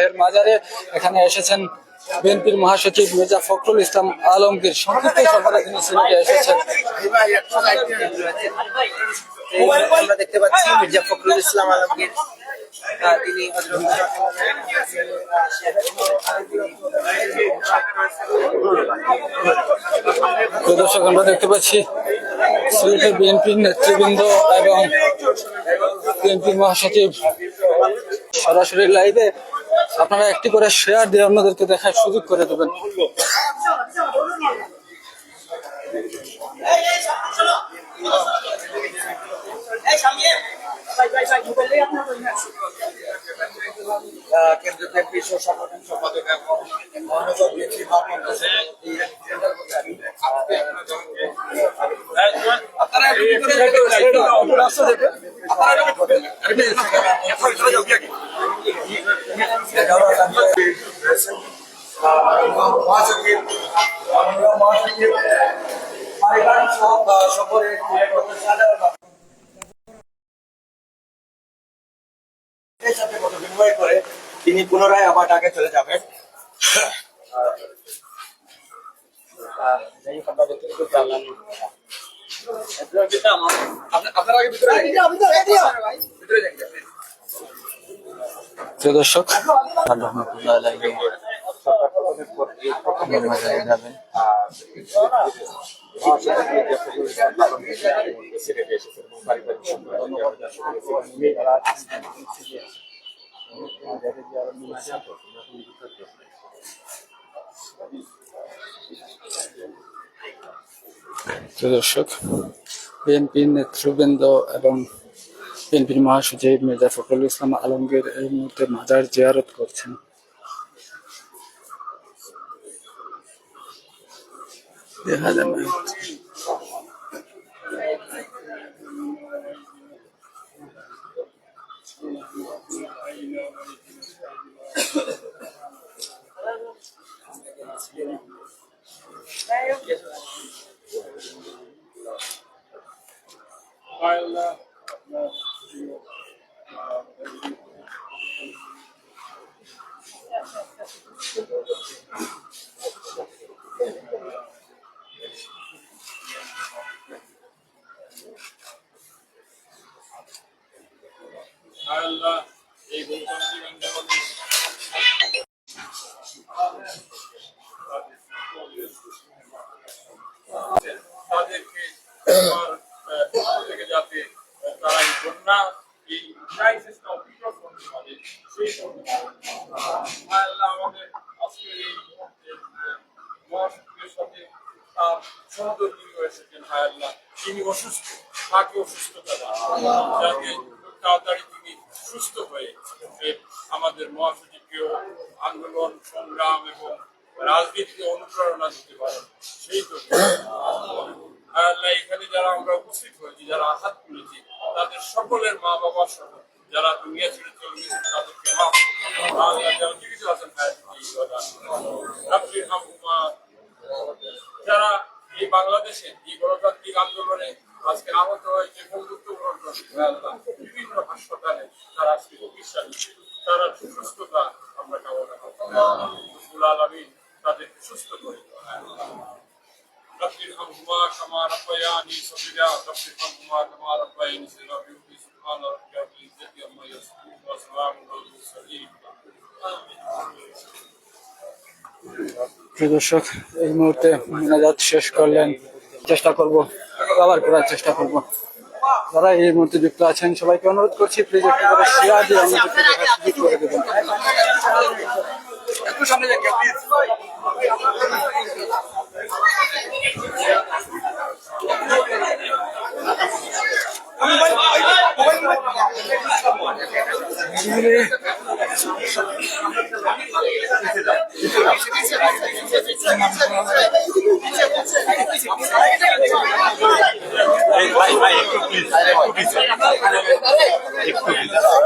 এর মাজারে এখানে এসেছেন বিএনপির মহাসচিব মির্জা ফখরুল ইসলাম আলমগীর। সংক্ষিপ্ত সফরে তিনি সিলেটে এসেছেন। আমরা দেখতে পাচ্ছি মির্জা ফখরুল ইসলাম আলমগীর তিনি দর্শক, আমরা দেখতে পাচ্ছি সিলেটের বিএনপির নেতৃবৃন্দ এবং বিএনপির মহাসচিব সরাসরি লাইভে। আপনারা একটি করে শেয়ার দিয়ে অন্যদেরকে দেখার সুযোগ করে দেবেন। কেন্দ্রীয় বিএনপির সাধারণ সম্পাদক এবং মহাসচিব সফরে সাথে মত বিনিময় করে তিনি পুনরায় আবার ঢাকায় চলে যাবেন। দর্শক, যাবেন দর্শক, বিএনপির নেতৃবৃন্দ এবং বিএনপির মহাসচিব মির্জা ফখরুল ইসলাম আলমগীর এই মুহূর্তে মাজার জিয়ারত করছেন। দেখা যায় না। এই গণতান্ত্রিক আন্দোলনে তাদেরকে থেকে যাতে তারা এই বন্যা এই ক্রাইসিসটা অতিক্রম করতে পারে সেই আমাদের আজকে এই মহাসচিবের সাথে তার সহযোগী হয়েছেন হায়াল্লাহ, তিনি অসুস্থ, তাকে অসুস্থতা যাতে তাড়াতাড়ি তিনি সুস্থ হয়ে আমাদের মহাসচিবকেও আন্দোলন সংগ্রাম এবং রাজনীতিকে অনুপ্রেরণা দিতে পারেন। সেই জন্য এখানে যারা আমরা উপস্থিত হয়েছি, যারা আঘাত করেছি, তাদের সকলের মা বাবা সহ যারা দুনিয়া ছেড়ে চলে গেছেন তাদেরকে যারা জীবিত আছেন যারা এই বাংলাদেশে এই গণতান্ত্রিক আন্দোলনে আজকে আহত হয়েছে, বন্ধুত্ব গ্রহণ করছে বিভিন্ন হাসপাতালে, তারা আজকে চিকিৎসা নিচ্ছে, তারা সুস্থতা আমরা কামনা করছি। আলামিন তাদেরকে সুস্থ করে ربهم كما ربياني صغيرا ربهم كما ربياني صغيرا سبحان ربك رب العزة عما يصفون وسلام على المرسلين। দর্শক, এই মুহূর্তে মোনাজাত শেষ করলেন। চেষ্টা করব আবার করার চেষ্টা করব। যারা এই মুহূর্তে যুক্ত আছেন সবাইকে অনুরোধ করছি, প্লিজ একটু করে শেয়ার দিয়ে আমাদেরকে দেখার সুযোগ করে দেবেন। একটু সামনে যান প্লিজ। ভাই একটু প্লিজ, একটু